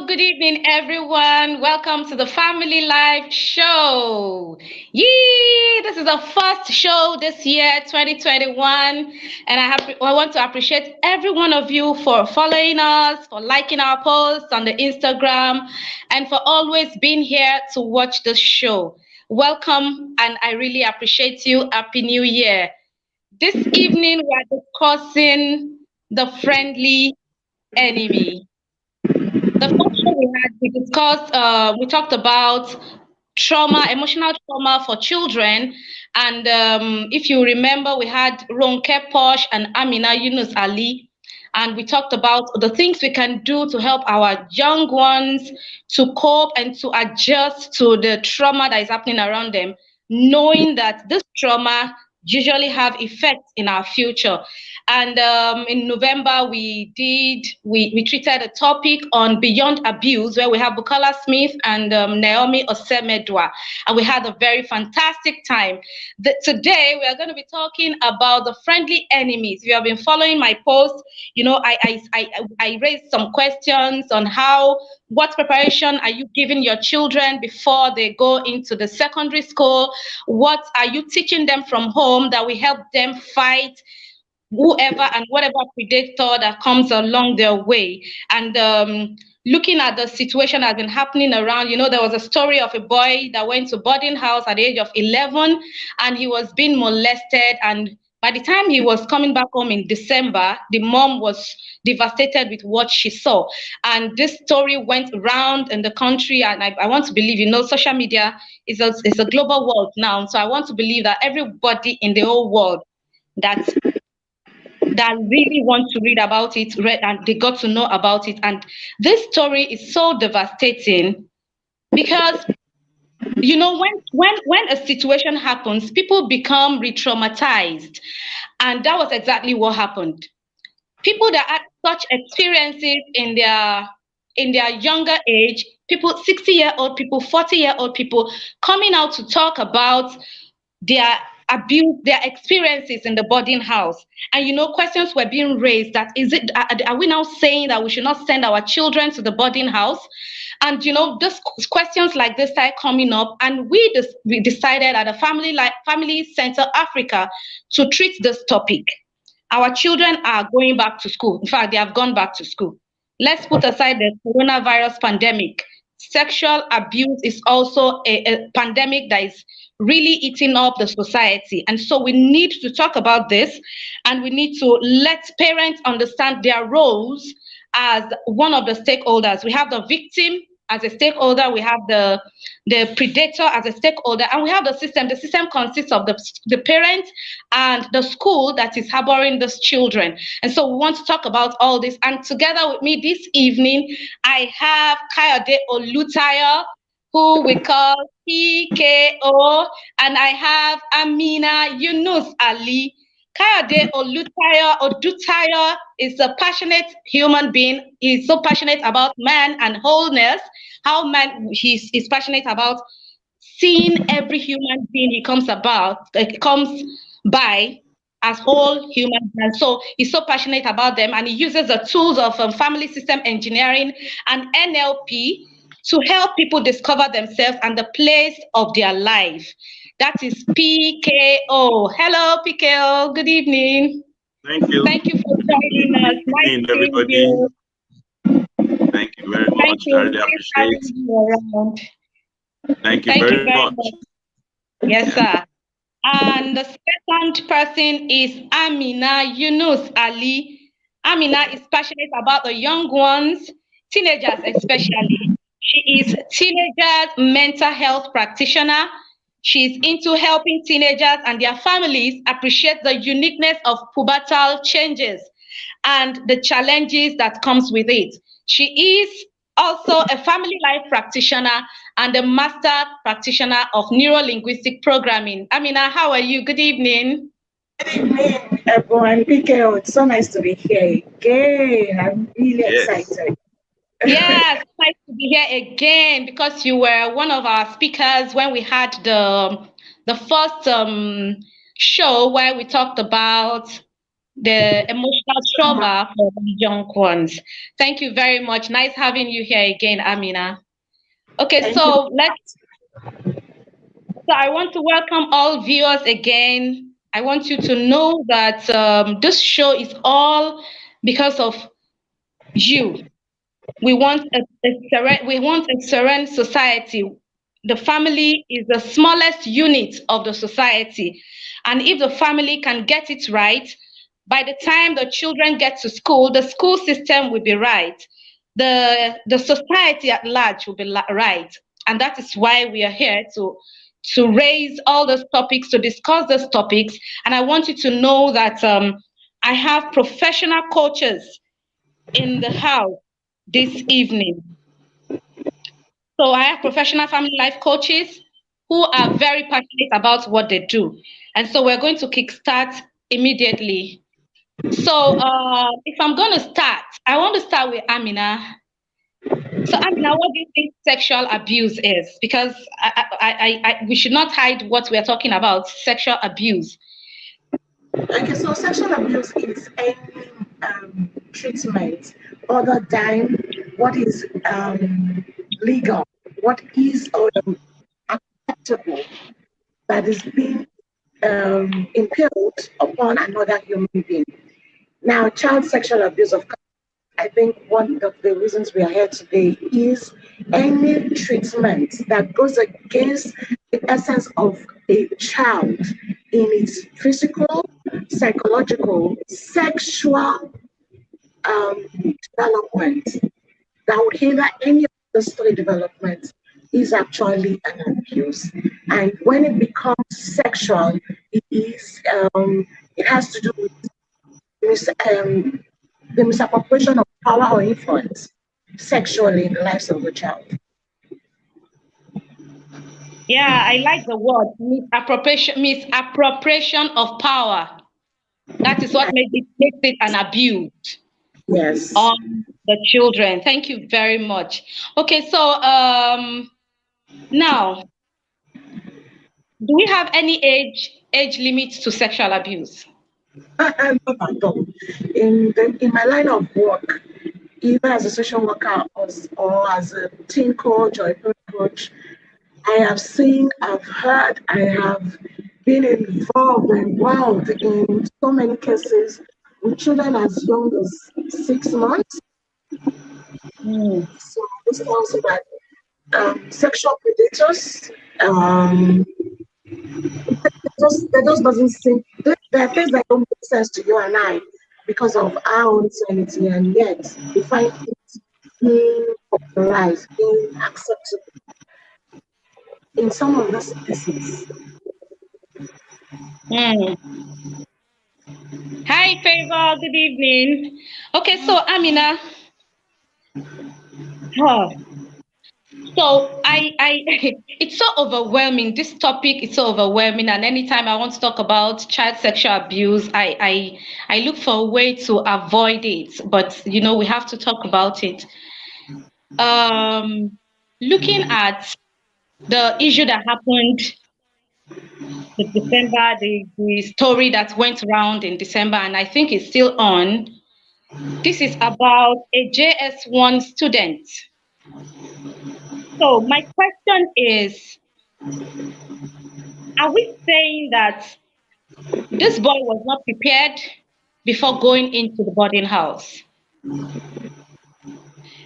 good evening, everyone. Welcome to the Family Life Show. Yee! This is the first show this year, 2021, and I want to appreciate every one of you for following us, for liking our posts on the Instagram, and for always being here to watch the show. Welcome, and I really appreciate you. Happy New Year. This evening, we are discussing the friendly enemy. The first show we talked about trauma, emotional trauma for children. And if you remember, we had Ronke Posh and Aameenah Yunus Ali. And we talked about the things we can do to help our young ones to cope and to adjust to the trauma that is happening around them, knowing that this trauma usually have effects in our future. And in November, we treated a topic on beyond abuse, where we have Bukola Smith and Naomi Osemedwa, and we had a very fantastic time. Today, we are going to be talking about the friendly enemies. If you have been following my post, you know I raised some questions on what preparation are you giving your children before they go into the secondary school? What are you teaching them from home that will help them fight whoever and whatever predator that comes along their way? And looking at the situation that has been happening around, there was a story of a boy that went to boarding house at the age of 11, and he was being molested. And by the time he was coming back home in December, the mom was devastated with what she saw. And this story went around in the country. And I want to believe, social media is a global world now. So I want to believe that everybody in the whole world that really want to read about it, read, and they got to know about it. And this story is so devastating because when a situation happens, people become re-traumatized, and that was exactly what happened. People that had such experiences in their younger age, people 60-year-old people, 40-year-old people, coming out to talk about their abuse, their experiences in the boarding house. And questions were being raised that are we now saying that we should not send our children to the boarding house? And just questions like this started coming up, and we decided at the Family Center Africa to treat this topic. Our children are going back to school. In fact, they have gone back to school. Let's put aside the coronavirus pandemic. Sexual abuse is also a pandemic that is really eating up the society. And so we need to talk about this, and we need to let parents understand their roles as one of the stakeholders. We have the victim as a stakeholder, we have the predator as a stakeholder, and we have the system. The system consists of the parent and the school that is harboring these children. And so we want to talk about all this. And together with me this evening, I have Kayode Olutayo, who we call PKO, and I have Aameenah Yunus Ali. Kayode Olutayo is a passionate human being. He's so passionate about man and wholeness. He's passionate about seeing every human being he comes by as whole human beings. So he's so passionate about them, and he uses the tools of family system engineering and NLP to help people discover themselves and the place of their life. That is PKO. Hello, PKO. Good evening. Thank you. Thank you for joining us. Good evening, everybody. Thank you very much. I really appreciate it. Thank you very much. Yes, sir. And the second person is Aameenah Yunus Ali. Aameenah is passionate about the young ones, teenagers especially. She is teenagers mental health practitioner. She's into helping teenagers and their families appreciate the uniqueness of pubertal changes and the challenges that comes with it. She is also a family life practitioner and a master practitioner of neuro-linguistic programming. Aameenah, how are you? Good evening. Good evening, everyone. PKO, it's so nice to be here again. I'm really excited. Yes, nice to be here again, because you were one of our speakers when we had the first show where we talked about the emotional trauma for the young ones. Thank you very much. Nice having you here again, Aameenah. Okay, so I want to welcome all viewers again. I want you to know that this show is all because of you. We want a serene society. The family is the smallest unit of the society. And if the family can get it right, by the time the children get to school, the school system will be right. The society at large will be right. And that is why we are here to raise all those topics, to discuss those topics. And I want you to know that I have professional coaches in the house this evening. So I have professional family life coaches who are very passionate about what they do. And so we're going to kickstart immediately. So if I'm going to start, I want to start with Aameenah. So Aameenah, what do you think sexual abuse is? Because we should not hide what we're talking about, sexual abuse. Okay, so sexual abuse is any treatment other than what is legal, what is acceptable, that is being impaled upon another human being. Now, child sexual abuse, of course, I think one of the reasons we are here today is any treatment that goes against the essence of a child in its physical, psychological, sexual development that would hinder any of those three developments is actually an abuse. And when it becomes sexual, it has to do with the misappropriation of power or influence sexually in the lives of the child. Yeah, I like the word misappropriation of power. That is what makes it an abuse. Yes. On the children. Thank you very much. Okay, so now, do we have any age limits to sexual abuse? Not at all. In my line of work, either as a social worker or as a teen coach or a parent coach, I have seen, I've heard, I have been involved in so many cases with children as young as 6 months. So this is also that sexual predators, that just doesn't seem, there are things that don't make sense to you and I because of our own sanity, and yet we find it being popularized, being acceptable in some of those cases. Hi, Favor. Good evening. Okay, so Aameenah. So it's so overwhelming. This topic is so overwhelming, and anytime I want to talk about child sexual abuse, I look for a way to avoid it. But we have to talk about it. Looking at the issue that happened in December, the story that went around in December, and I think it's still on. This is about a JS1 student. So my question is, are we saying that this boy was not prepared before going into the boarding house?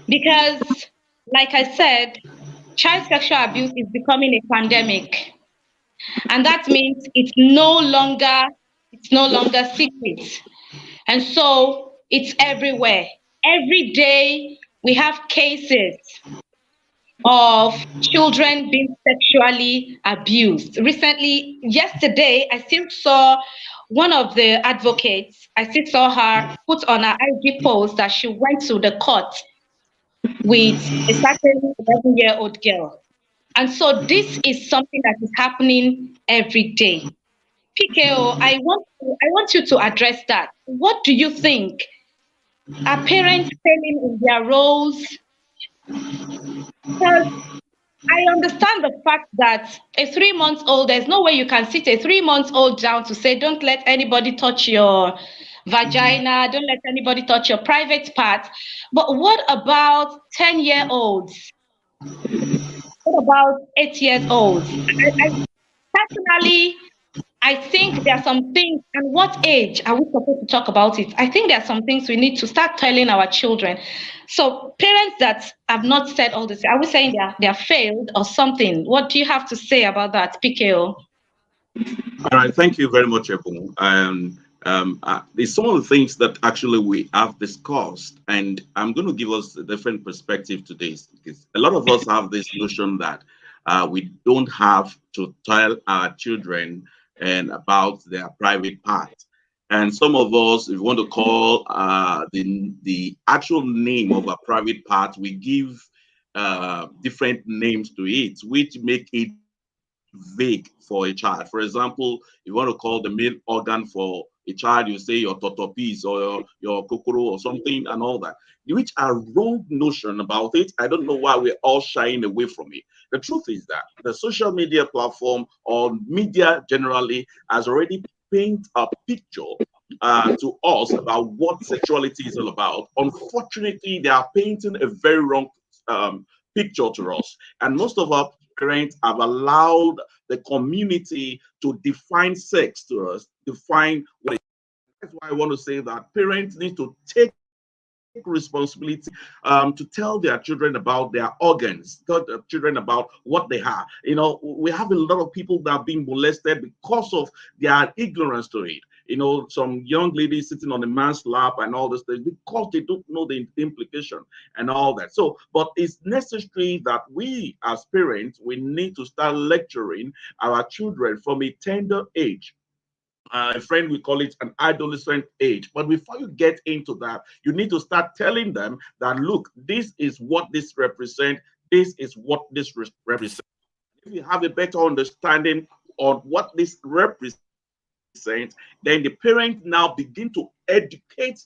Because, like I said, child sexual abuse is becoming a pandemic. And that means it's no longer secret. And so it's everywhere. Every day we have cases of children being sexually abused. Recently, yesterday, I still saw one of the advocates, I still saw her put on her IG post that she went to the court with a certain 11-year-old girl. And so this is something that is happening every day. PKO, I want you to address that. What do you think? Are parents failing in their roles? Because I understand the fact that a 3-month-old, there's no way you can sit a 3-month-old down to say, don't let anybody touch your vagina, don't let anybody touch your private part. But what about 10-year-olds? What about 8 years olds? Personally, I think there are some things, and what age are we supposed to talk about it? I think there are some things we need to start telling our children. So parents that have not said all this, are we saying they are failed or something? What do you have to say about that, PKO? All right, thank you very much, Ebun. There's some of the things that actually we have discussed, and I'm going to give us a different perspective to this because a lot of us have this notion that we don't have to tell our children and about their private part. And some of us, if you want to call the actual name of a private part, we give different names to it, which make it vague for a child. For example, you want to call the main organ for a child, you say your totopis or your kokoro or something and all that, which are wrong notion about it. I don't know why we're all shying away from it. The truth is that the social media platform or media generally has already painted a picture to us about what sexuality is all about. Unfortunately, they are painting a very wrong picture to us. And most of our parents have allowed the community to define sex to us, define what it is. That's why I want to say that parents need to take responsibility to tell their children about their organs, tell their children about what they have. You know, we have a lot of people that are being molested because of their ignorance to it. You know, some young ladies sitting on a man's lap and all this thing because they don't know the implication and all that. So, but it's necessary that we as parents, we need to start lecturing our children from a tender age. A friend we call it an adolescent age. But before you get into that, you need to start telling them that look, this is what this represents, this is what this represents. If you have a better understanding on what this represents, then the parent now begin to educate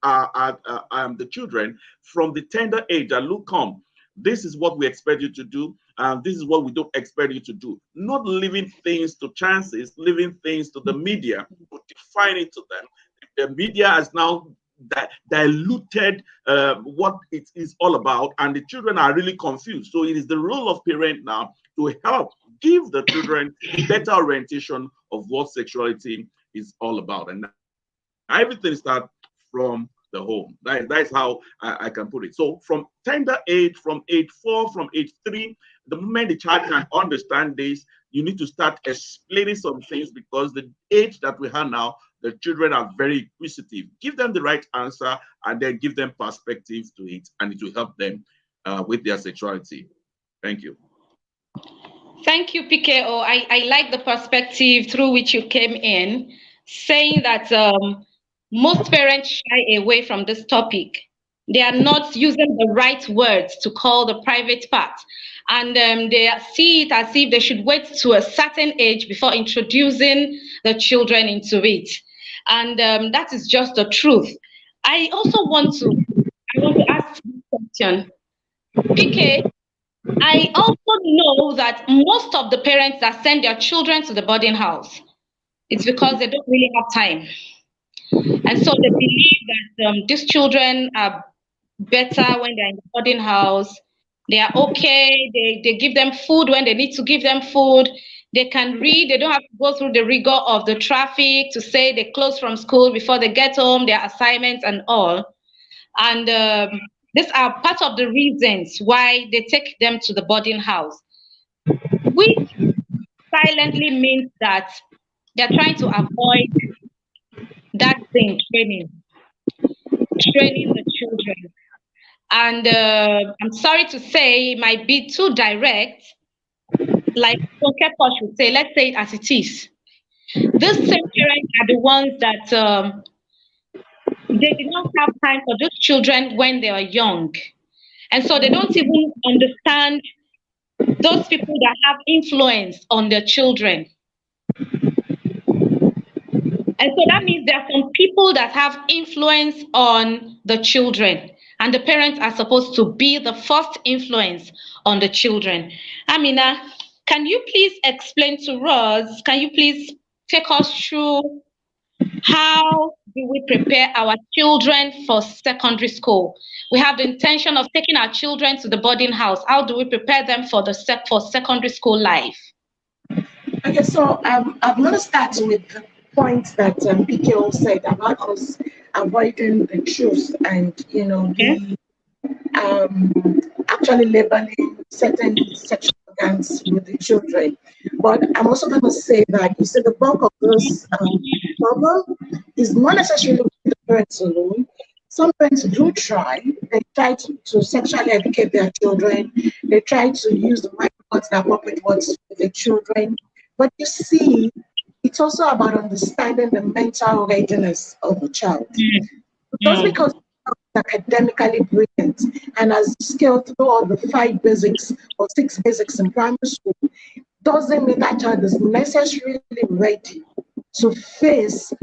the children from the tender age that look, come, this is what we expect you to do, and this is what we don't expect you to do. Not leaving things to chances, leaving things to the media to define it to them. The media has now diluted what it is all about, and the children are really confused. So it is the role of parent now to help give the children better orientation of what sexuality is all about. And everything starts from the home. That's how I can put it. So from tender age, from age 4, from age 3, the moment the child can understand this, you need to start explaining some things because the age that we have now, the children are very inquisitive. Give them the right answer and then give them perspective to it, and it will help them with their sexuality. Thank you. Thank you, PKO. I like the perspective through which you came in, saying that most parents shy away from this topic. They are not using the right words to call the private part. And they see it as if they should wait to a certain age before introducing the children into it. And that is just the truth. I want to ask this question. PK, I also know that most of the parents that send their children to the boarding house, it's because they don't really have time. And so they believe that these children are better when they're in the boarding house. They are okay. They give them food when they need to give them food. They can read. They don't have to go through the rigor of the traffic to say they close from school before they get home, their assignments and all. And these are part of the reasons why they take them to the boarding house, which silently means that they're trying to avoid that thing, training the children. And I'm sorry to say, it might be too direct, like Ponkeposh would say, let's say it as it is. These same parents are the ones that they did not have time for those children when they are young. And so they don't even understand those people that have influence on their children. And so that means there are some people that have influence on the children, and the parents are supposed to be the first influence on the children. Aameenah, can you please explain to us, can you please take us through How do we prepare our children for secondary school? We have the intention of taking our children to the boarding house. How do we prepare them for for secondary school life? Okay, so I'm going to start with the point that PKO said about us avoiding the truth and, Okay. um, actually labeling certain sexual organs with the children. But I'm also going to say that, you see, the bulk of this problem is not necessarily with the parents alone. Some parents do try. They try to sexually educate their children. They try to use the right words, the appropriate words with the children. But you see, it's also about understanding the mental readiness of the child. Just Mm. because academically brilliant and has scaled through all the 5 basics or 6 basics in primary school doesn't mean that child is necessarily ready to face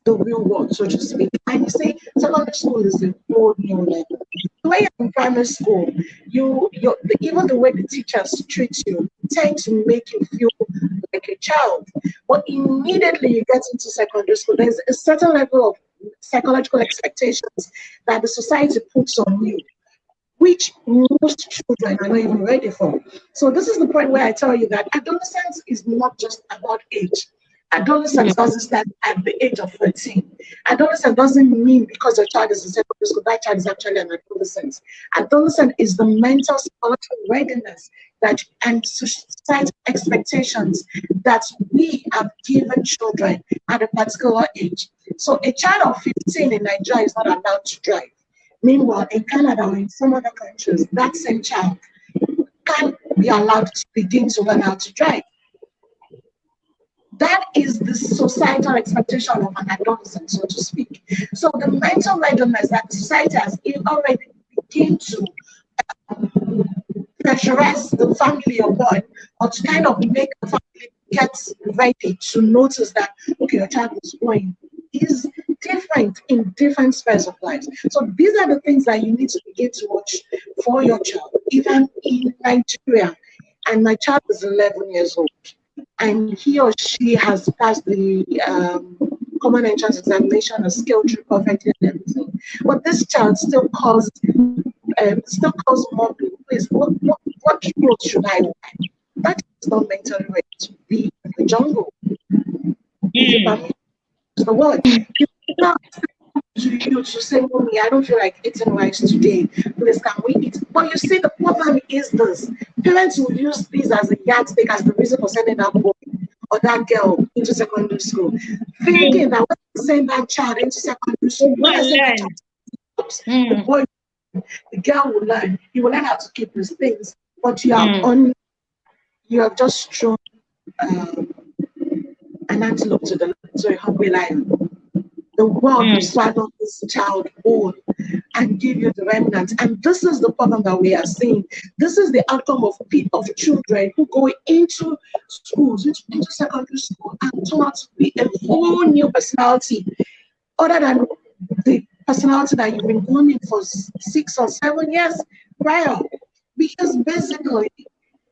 the real world, so to speak. And you see, secondary school is a whole new level. The way you're in primary school, even the way the teachers treat you tend to make you feel like a child. But immediately you get into secondary school, there's a certain level of psychological expectations that the society puts on you, which most children are not even ready for. So this is the point where I tell you that adolescence is not just about age. Adolescence doesn't start at the age of 13. Adolescence doesn't mean because a child is in secondary school, that child is actually an adolescent. Adolescent is the mental psychological readiness that and societal expectations that we have given children at a particular age. So a child of 15 in Nigeria is not allowed to drive. Meanwhile, in Canada or in some other countries, that same child can be allowed to begin to learn how to drive. That is the societal expectation of an adolescent, so to speak. So the mental readiness that society has already begun to pressurize the family upon, or to kind of make the family get ready to notice that, okay, your child is growing, is different in different spheres of life. So these are the things that you need to begin to watch for your child, even in Nigeria. And my child is 11 years old, and he or she has passed the common entrance examination, a skill tree perfectly and everything. But this child still calls mom, please, what clothes should I wear? That is not mentally ready to be in the jungle. If you permit the word, you cannot to you to say, mommy, I don't feel like eating rice today. Please, can we eat? But you see, the problem is this. Parents will use this as a yardstick, as the reason for sending that boy or that girl into secondary school, thinking that when you send that child into secondary school, when I send that child to the boy, the girl will learn. He will learn how to keep his things. But you have just thrown an antelope to a hungry lion. The world will swallow this child whole and give you the remnants. And this is the problem that we are seeing. This is the outcome of children who go into schools, into secondary school, and turn out to be a whole new personality, other than the personality that you've been grooming for 6 or 7 years prior. Because basically,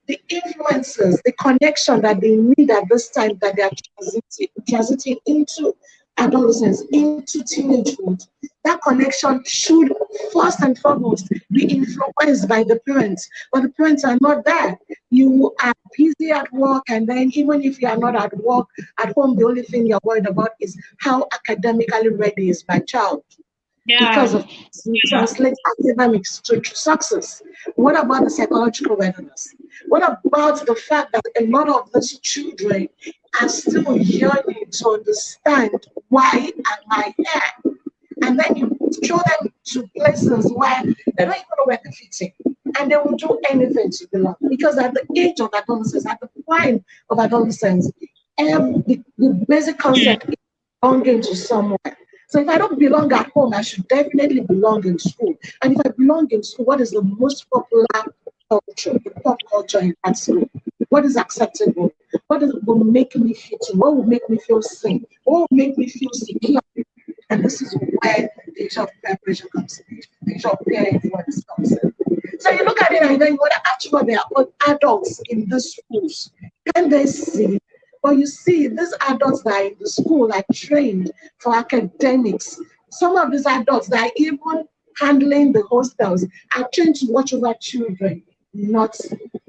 the influences, the connection that they need at this time that they are transiting into adolescence, into teenagehood, that connection should first and foremost be influenced by the parents. But the parents are not there. You are busy at work, and then even if you are not at work, at home, the only thing you're worried about is how academically ready is my child. Because of translate academics to success. What about the psychological readiness? What about the fact that a lot of these children are still yearning to understand why am I here? And then you throw them to places where they don't even know where they're fitting. And they will do anything to belong. Because at the age of adolescence, at the prime of adolescence, the basic concept is belonging to somewhere. So if I don't belong at home, I should definitely belong in school. And if I belong in school, what is the most popular culture, the pop culture in that school? What is acceptable? What will make me fit in? What will make me feel seen? What will make me feel secure? And this is where the issue of peer pressure comes in, the issue of peer influence comes in. So you look at it and then you wonder, after all, there are adults in the schools. Can they see But you see, these adults that are in the school are trained for academics. Some of these adults that are even handling the hostels are trained to watch over children, not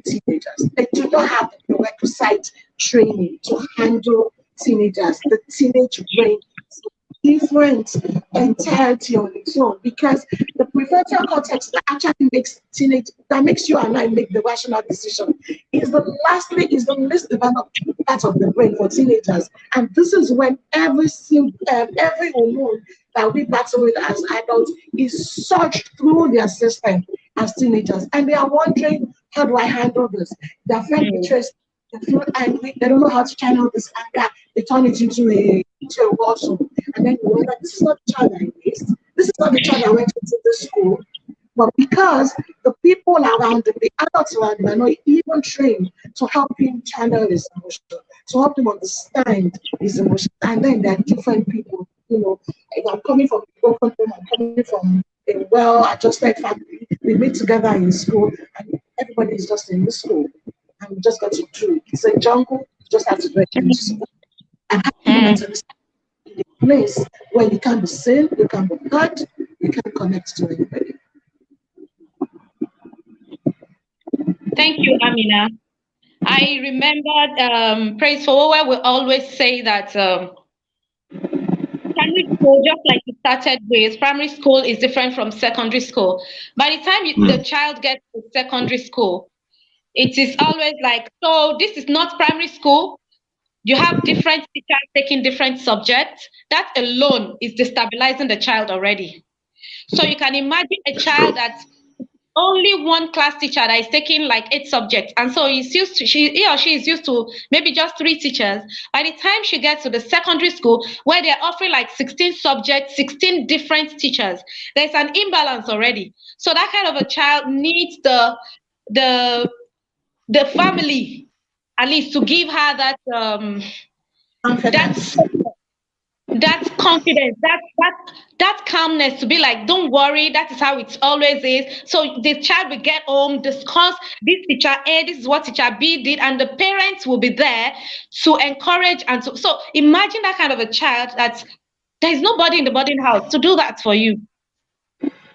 teenagers. They do not have the requisite training to handle teenagers. The teenage brain is a different entirety on its own, because the prefrontal cortex that actually makes you and I make the rational decision is the least developed part of the brain for teenagers. And this is when every hormone that we battle with as adults is surged through their system as teenagers. And they are wondering, how do I handle this? Their friend betrays, they feel angry, they don't know how to channel this anger, they turn it into a war zone. And then you wonder, this is not the child I raised, this is not the child I went into the school. But because the people around him, the adults around him, are not even trained to help him channel his emotion, to help him understand his emotion. And then there are different people, if I'm coming from a broken home, I'm coming from a well-adjusted family, we meet together in school, and everybody is just in the school. And we just got to do it. It's a jungle, you just have to do it in school. And have to in a place where you can be seen, you can be heard, you can connect to anybody. Thank you, Aameenah. I remembered Praise Forward will always say that primary school, just like you started with, primary school is different from secondary school. By the time the child gets to secondary school, it is always like, so this is not primary school. You have different teachers taking different subjects. That alone is destabilizing the child already. So you can imagine a child that's only one class teacher that is taking like 8 subjects, and so he or she is used to maybe just 3 teachers. By the time she gets to the secondary school where they're offering like 16 subjects, 16 different teachers, there's an imbalance already. So that kind of a child needs the family at least to give her that that confidence, that calmness, to be like, don't worry, that is how it always is. So the child will get home, discuss, this teacher A, this is what teacher B did, and the parents will be there to encourage. And so imagine that kind of a child that there is nobody in the boarding house to do that for you.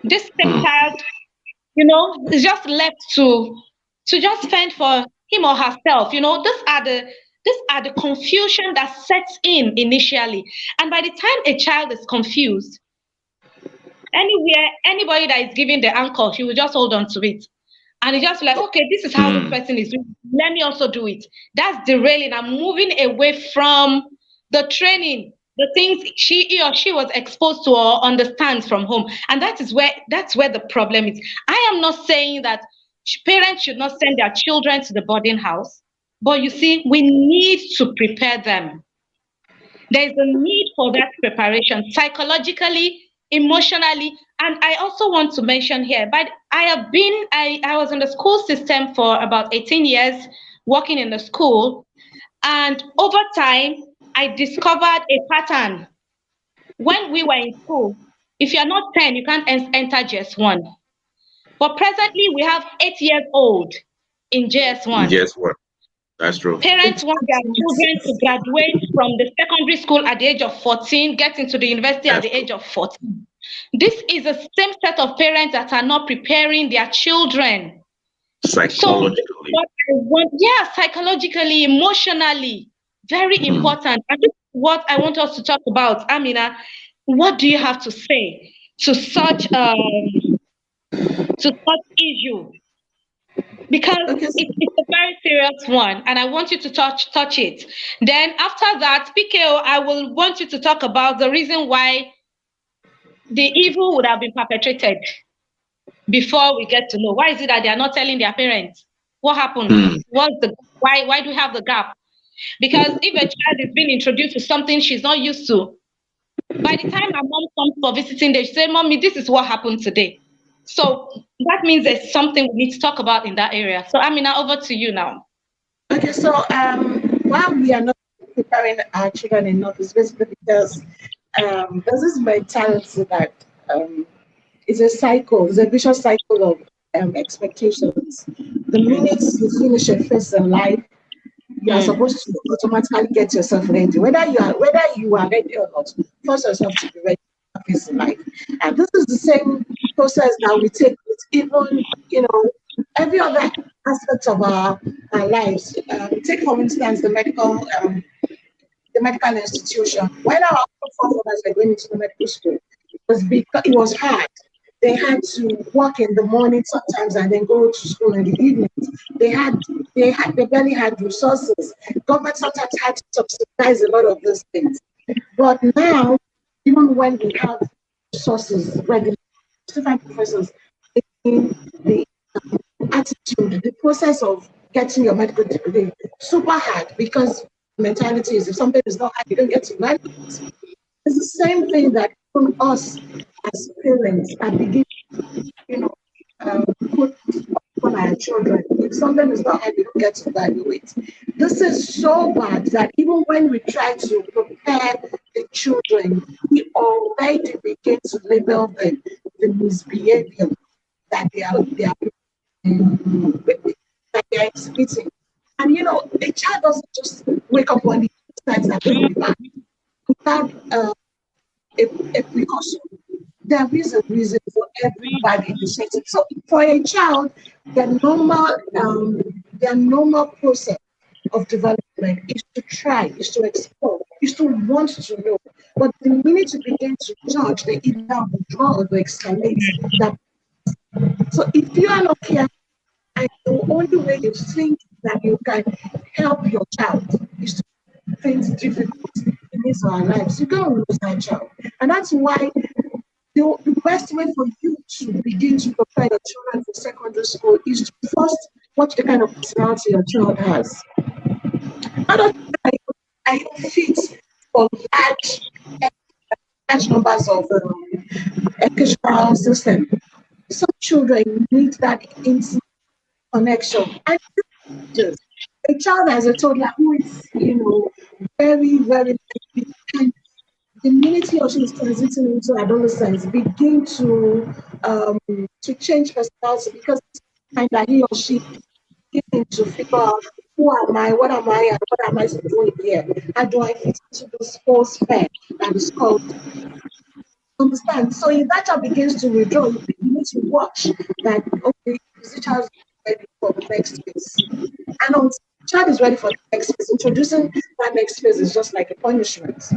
This same child, is just left to just fend for him or herself. These are the confusion that sets in initially. And by the time a child is confused, anybody that is giving the anchor, she will just hold on to it. And it's just like, okay, this is how this person is doing. Let me also do it. That's derailing. I'm moving away from the training, the things he or she was exposed to or understands from home. And that's where the problem is. I am not saying that parents should not send their children to the boarding house. But you see, we need to prepare them. There's a need for that preparation, psychologically, emotionally. And I also want to mention here, but I was in the school system for about 18 years, working in the school. And over time, I discovered a pattern. When we were in school, if you're not 10, you can't enter JS1. But presently, we have 8 years old in JS1. JS1. That's true. Parents want their children to graduate from the secondary school at the age of 14, get into the university at the age of 14. This is the same set of parents that are not preparing their children. Psychologically. So psychologically, emotionally, very important. And this is what I want us to talk about. Aameenah, what do you have to say to such issue? Because it's a very serious one, and I want you to touch it. Then after that, PKO, I will want you to talk about the reason why the evil would have been perpetrated before we get to know. Why is it that they are not telling their parents? What happened? Why do we have the gap? Because if a child is being introduced to something she's not used to, by the time her mom comes for visiting, they say, "Mommy, this is what happened today." So that means there's something we need to talk about in that area. So Aameenah, over to you now. Okay, so while we are not preparing our children enough, it's basically because there's this mentality that it's a cycle, it's a vicious cycle of expectations. The minute you finish a phase in life, You are supposed to automatically get yourself ready. Whether you are ready or not, force yourself to be ready for this in life. And this is the same process that we take with even, every other aspect of our lives. Take for instance the medical institution. When our forefathers were going into the medical school, it was hard. They had to work in the morning sometimes and then go to school in the evening. They barely had resources. Government sometimes had to subsidize a lot of those things. But now, even when we have resources ready, different professors taking the attitude, the process of getting your medical degree super hard, because mentality is if something is not hard, you don't get to learn it. It's the same thing that from us as parents are beginning, put on our children. If something is not hard, you don't get to evaluate. This is so bad that even when we try to prepare the children, we already begin to label them the misbehavior that they are exhibiting. And a child doesn't just wake up one day and decide that they will be bad without a precaution. There is a reason for everybody in the setting. So for a child, their normal process of development is to try, is to explore, is to want to know. But the minute you begin to judge, they either withdraw or they escalate that. So if you are not careful, and the only way you think that you can help your child is to things difficult in his or her lives, you're going to lose that child. And that's why the best way for you to begin to prepare your children for secondary school is to first watch the kind of personality your child has. Not only are you fit for large numbers of educational system, some children need that intimate connection. And just a child as a toddler who is, very, very, and the minute he or she is transiting into adolescence, begin to change personality, because it's time that he or she begin to figure out who am I, what am I, and what am I doing here? How do I fit into this whole sphere that is called understand? So if that child begins to withdraw, you need to watch that, okay, is the child ready for the next phase? And until the child is ready for the next phase, introducing that next phase is just like a punishment.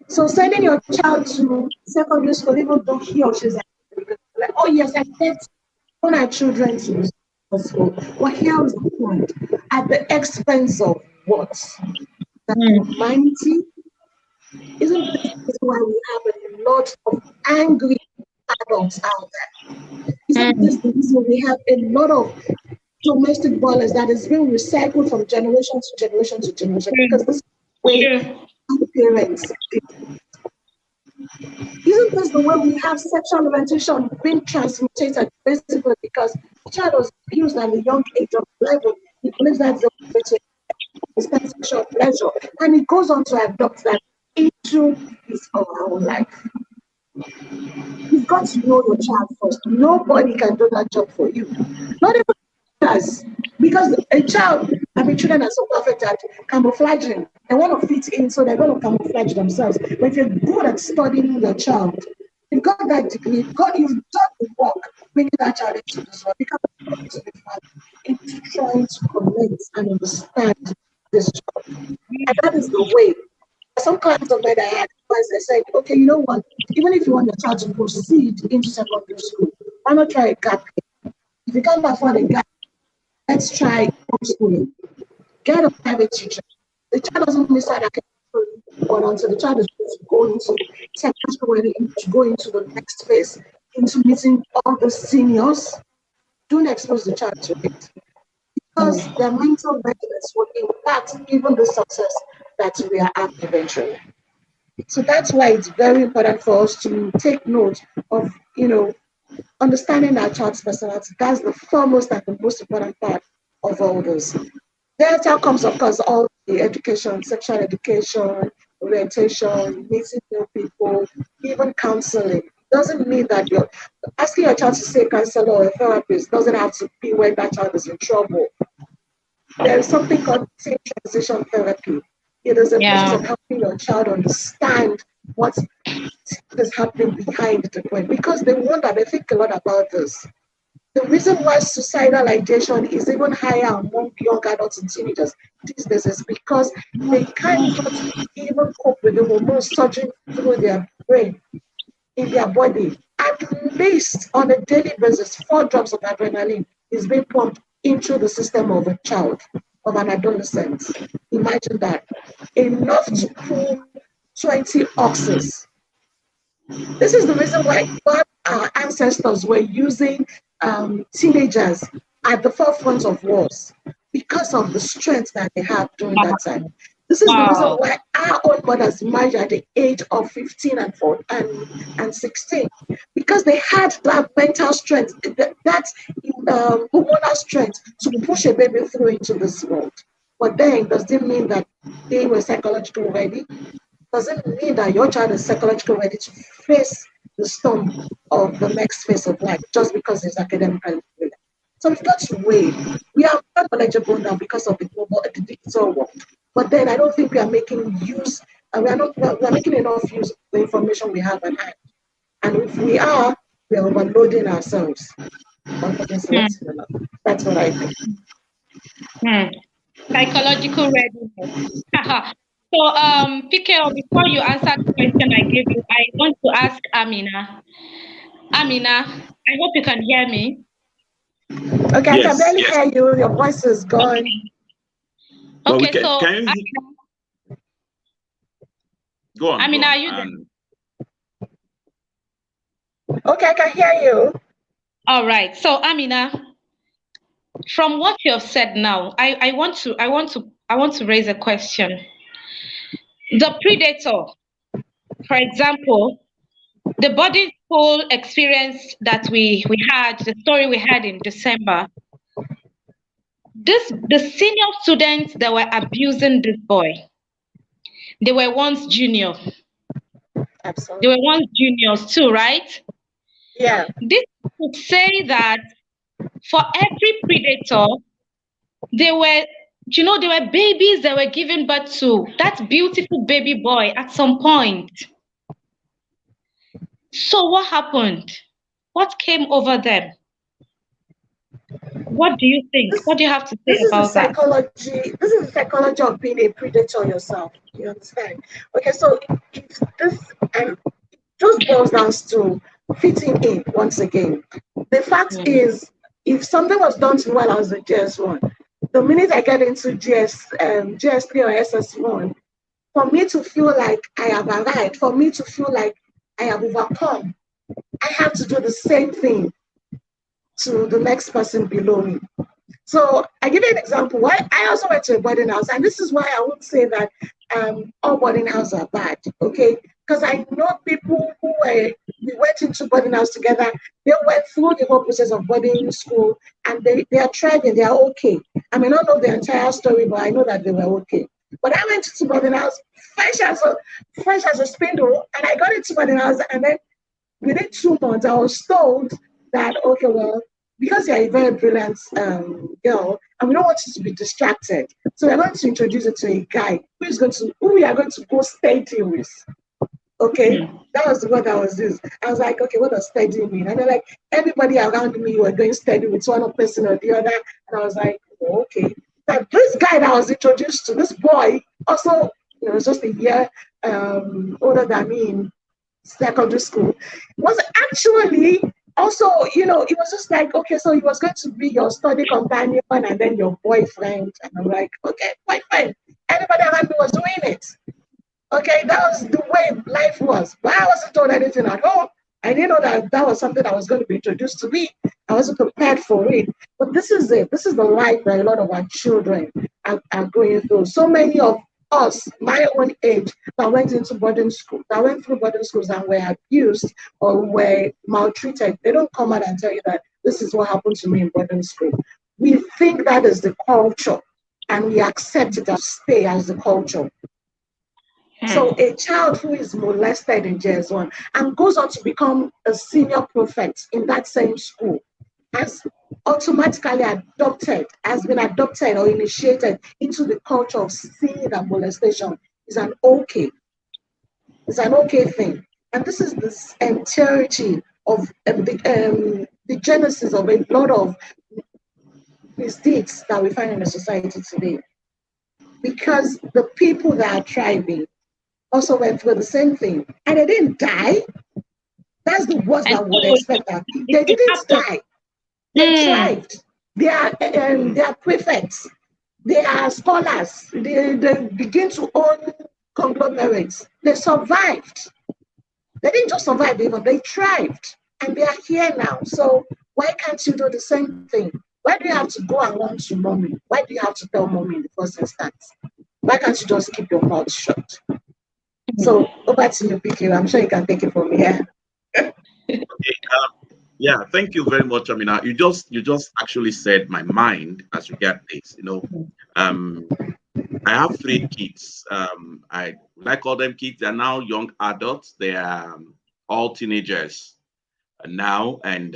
So sending your child to secondary school, even though he or she is like, oh yes, I get all our children to school. Well, here is the point. At the expense of what? The humanity. Isn't this why we have a lot of angry adults out there? Isn't this the reason we have a lot of domestic violence that is being recycled from generation to generation to generation? Because this way parents. Isn't this the way we have sexual orientation being transmitted basically because the child was abused at a young age of 11? He believes that's the way to sexual pleasure, and he goes on to adopt that into his or her own life. You've got to know your child first. Nobody can do that job for you. Not even us. Because a child, children are so perfect at camouflaging. They want to fit in, so they're going to camouflage themselves. But if you're good at studying your child, you've got that degree, you've done the work, making that child into this one, because into trying to connect and understand this child. And that is the way. Some clients of mine I had advice, they said, okay, you know what? Even if you want your child to proceed into secondary school, why not try a gap year? If you can't afford a gap, let's try homeschooling. Get a private teacher. The child doesn't miss out academically, but until the child is going to go into secondary school, to go into the next phase, into meeting all the seniors, don't expose the child to it. Because their mental readiness will impact even the success that we are at eventually. So that's why it's very important for us to take note of, understanding our child's personality. That's the foremost and the most important part of all this. Thereafter comes, of course, all the education, sexual education, orientation, meeting new people, even counseling. Doesn't mean that you're asking your child to see a counselor or a therapist doesn't have to be when that child is in trouble. There is something called teen transition therapy. It is a process Yeah. of helping your child understand what is happening behind the point, because they wonder, they think a lot about this. The reason why suicidal ideation is even higher among young adults and teenagers these days is because they cannot even cope with the hormones surging through their brain, in their body. At least on a daily basis, 4 drops of adrenaline is being pumped into the system of a child, of an adolescent. Imagine that. Enough to pull 20 oxes. This is the reason why our ancestors were using teenagers at the forefront of wars, because of the strength that they had during that time. This is the reason Wow. why our own mothers married at the age of 15 and 16, because they had that mental strength, that hormonal strength to push a baby through into this world. But then, does it mean that they were psychologically ready? Doesn't mean that your child is psychologically ready to face the storm of the next phase of life just because he's academically brilliant. So we've got to wait. We are not knowledgeable now because of the digital world. But then I don't think we are making use, we are making enough use of the information we have at hand. And if we are overloading ourselves. Hmm. That's what I think. Hmm. Psychological readiness. So, PKO, before you answer the question I gave you, I want to ask Aameenah. Aameenah, I hope you can hear me. Okay, I can Yes. barely hear you. Your voice is gone. But we Okay, so can you go on, Aameenah, are you there? and Okay, I can hear you. All right. So, Aameenah, from what you have said now, I want to raise a question. The predator, for example, the boarding school experience that we had, the story we had in December, the senior students that were abusing this boy, they were once junior. They Absolutely. were once juniors too, right? Yeah. This would say that for every predator, there were, there were babies that were given birth to. That beautiful baby boy at some point. So what happened? What came over them? What do you think? This What do you have to say this is the about that? psychology. This is the psychology of being a predator yourself. You understand? Okay, so if this and just boils down to fitting in once again. The fact Mm. is, if something was done to me while I was in GS1, the minute I get into GS3 or SS1, for me to feel like I have arrived, for me to feel like I have overcome, I have to do the same thing to the next person below me. So I give you an example. Why I also went to a boarding house, and this is why I would say that all boarding houses are bad. Okay, because I know people who we went into boarding house together. They went through the whole process of boarding school, and they are thriving. They are okay. I may not know the entire story, but I know that they were okay. But I went to boarding house fresh as a spindle, and I got into boarding house, and then within 2 months, I was told that, okay, well, because you're a very brilliant girl, and we don't want you to be distracted, so we're going to introduce you to a guy who we are going to go steady with. Okay, that was the word that was used. I was like, okay, what does steady mean? And they're like, everybody around me were going steady with one person or the other, and I was like, oh, okay. Now this guy that I was introduced to, this boy, also, was just a year older than me in secondary school, was actually also, it was just like, okay, so he was going to be your study companion and then your boyfriend. And I'm like, okay, boyfriend. Everybody around me was doing it. Okay, that was the way life was. But I wasn't told anything at all. I didn't know that that was something that was going to be introduced to me. I wasn't prepared for it. But this is it. This is the life that a lot of our children are going through. So many of us, my own age, that went into boarding school, that went through boarding schools and were abused or were maltreated, they don't come out and tell you that this is what happened to me in boarding school. We think that is the culture, and we accept it as stay as the culture. So a child who is molested in JS1 and goes on to become a senior prefect in that same school has automatically adopted, has been adopted or initiated into the culture of sin and molestation is an okay. It's an okay thing. And this is this entirety of the genesis of a lot of mistakes that we find in the society today. Because the people that are thriving also went through the same thing. And they didn't die. That's the worst that we would expect. That they didn't die. They thrived. They are prefects. They are scholars. They begin to own conglomerates. They survived. They didn't just survive, even they thrived. And they are here now. So why can't you do the same thing? Why do you have to go and run to mommy? Why do you have to tell mommy in the first instance? Why can't you just keep your mouth shut? So over to you, PQ. I'm sure you can take it from here. Okay, yeah, thank you very much, Aameenah. You just actually said my mind as regard this. I have three kids. I call them kids. They're now young adults. They are all teenagers now, and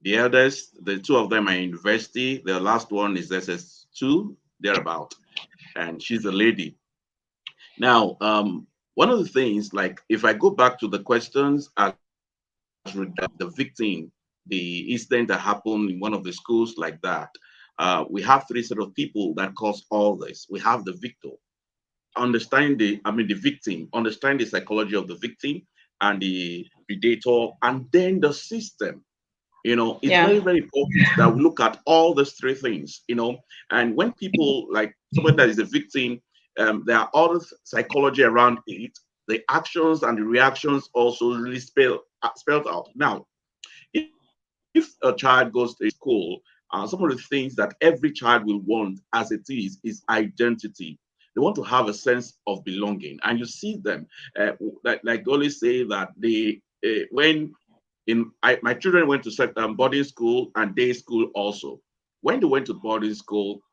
the eldest, the two of them are in university. The last one is SS2, thereabout, and she's a lady. Now, one of the things, like if I go back to the questions as regard the victim, the incident that happened in one of the schools like that, we have three set of people that cause all this. We have the victim, the victim, understand the psychology of the victim and the predator, and then the system. It's very, very important that we look at all these three things, and when people like somebody that is a victim, there are other psychology around it, the actions and the reactions also really spelled out. Now, if a child goes to school, some of the things that every child will want as it is identity. They want to have a sense of belonging, and you see them, like always say that my children went to boarding school and day school also. When they went to boarding school,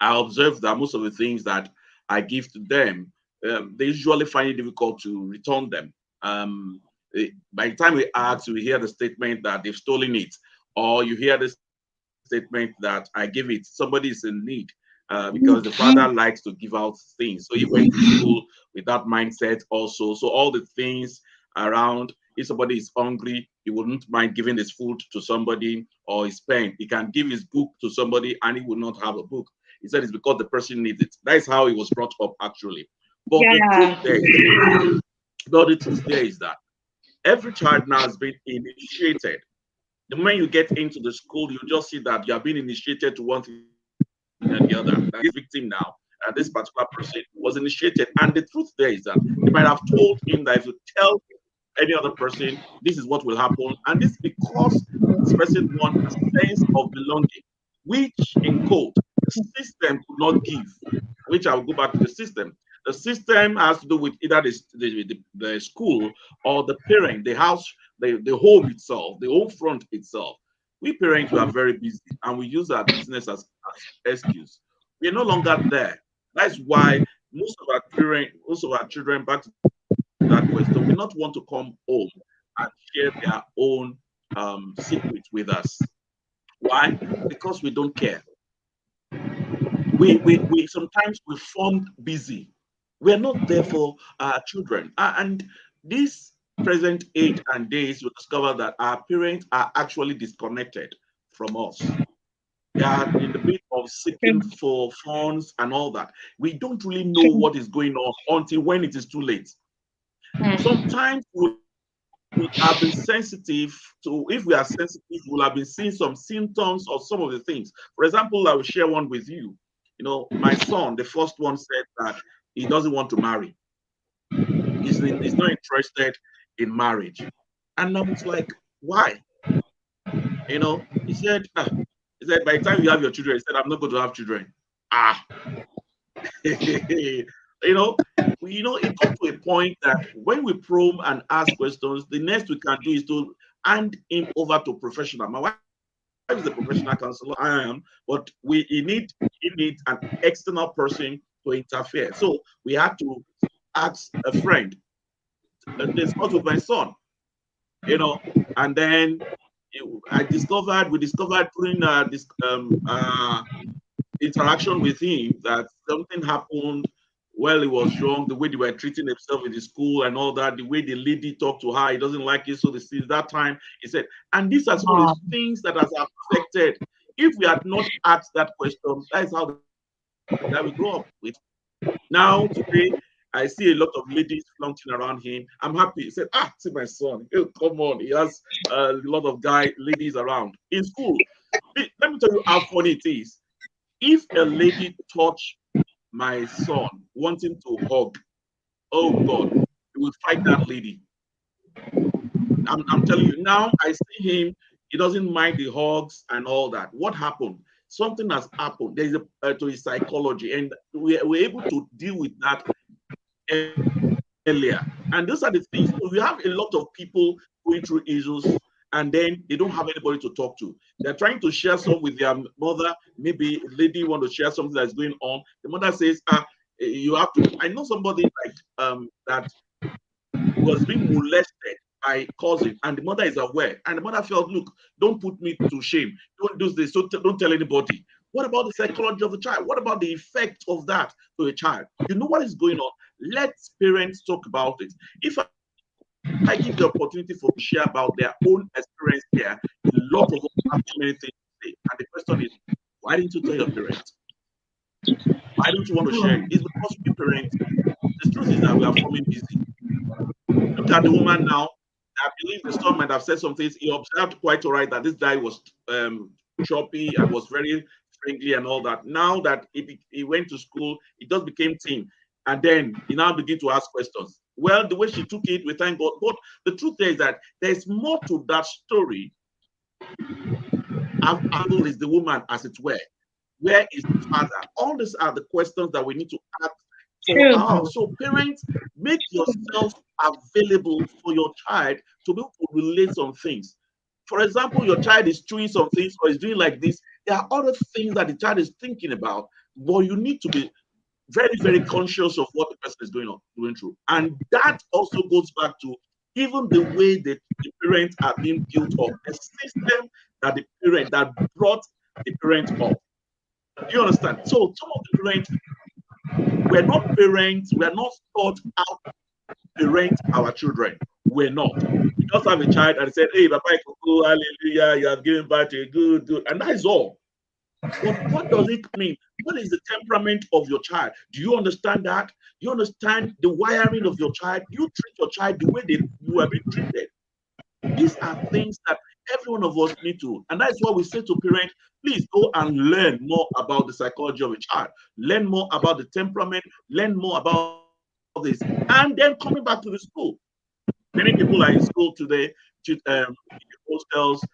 I observed that most of the things that I give to them, they usually find it difficult to return them. By the time we ask, we hear the statement that they've stolen it, or you hear the statement that I give it. Somebody is in need because the father likes to give out things. So he went to school with that mindset also. So all the things around, if somebody is hungry, he wouldn't mind giving his food to somebody, or his pen. He can give his book to somebody and he will not have a book. He said it's because the person needs it. That is how he was brought up actually. But the truth there is that every child now has been initiated. The moment you get into the school, you just see that you are being initiated to one thing and the other. That this victim now, this particular person was initiated. And the truth there is that they might have told him that if you tell any other person, this is what will happen. And this because this person wants a sense of belonging, which in quote, the system could not give, which I will go back to the system. The system has to do with either the school or the parent, the house, the home itself, the home front itself. We parents are very busy and we use our business as excuse. We're no longer there. That's why most of our children, back to that question, will not want to come home and share their own secrets with us. Why? Because we don't care. We sometimes we formed busy. We are not there for our children. And this present age and days, we discover that our parents are actually disconnected from us. They are in the bit of seeking for funds and all that. We don't really know what is going on until when it is too late. Sometimes we have been sensitive to, if we are sensitive, we'll have been seeing some symptoms of some of the things. For example, I will share one with you. My son, the first one, said that he doesn't want to marry. He's not interested in marriage. And I was like, why? He said, by the time you have your children, he said, I'm not going to have children. It got to a point that when we probe and ask questions, the next we can do is to hand him over to professional. My wife is a professional counselor. I am, but he needs an external person to interfere. So we had to ask a friend, discuss with my son, and then we discovered during this interaction with him that something happened while he was young, the way they were treating themselves in the school and all that, the way the lady talked to her, he doesn't like it. So this is that time he said, and these are some of the things that has affected. If we had not asked that question, that is how that we grow up with. Now today, I see a lot of ladies flaunting around him. I'm happy. He said, see my son. Oh, come on. He has a lot of ladies around. In school, let me tell you how funny it is. If a lady touch my son wanting to hug, oh God, he will fight that lady. I'm telling you, now I see him, he doesn't mind the hugs and all that. What happened? Something has happened. There is to his psychology, and we're able to deal with that earlier. And those are the things. So we have a lot of people going through issues, and then they don't have anybody to talk to. They're trying to share some with their mother. Maybe a lady want to share something that's going on. The mother says, you have to. I know somebody like that was being molested by cousin, and the mother is aware, and the mother felt, look, don't put me to shame, don't do this, so don't tell anybody. What about the psychology of the child? What about the effect of that to a child? You know what is going on? Let parents talk about it. If I give the opportunity for to share about their own experience here, a lot of us have too many things to say, and the question is, why didn't you tell your parents? Why don't you want to share it? It's because we parents, the truth is that we are forming busy. Look at the woman now. I believe the son might have said some things. He observed quite all right that this guy was choppy and was very friendly and all that. Now that he went to school, he just became team. And then he now began to ask questions. Well, the way she took it, we thank God. But the truth is that there's more to that story. Angle is the woman, as it were. Where is the father? All these are the questions that we need to ask for us. So parents, make yourself available for your child to be able to relate some things. For example, your child is doing some things or is doing like this. There are other things that the child is thinking about, but you need to be very, very conscious of what the person is going through. And that also goes back to even the way that the parents are being built up, the system that the parent that brought the parent up. Do you understand? So some of the parents we're not parents, we're not taught how to parent our children. We're not. We just have a child and said, hey, Papa, hallelujah, you have given birth to a good, and that is all. But what does it mean? What is the temperament of your child? Do you understand that? Do you understand the wiring of your child? Do you treat your child the way you have been treated? These are things that every one of us need to, and that's why we say to parents, please go and learn more about the psychology of a child, learn more about the temperament, learn more about this, and then coming back to the school. Many people are in school today, hostels,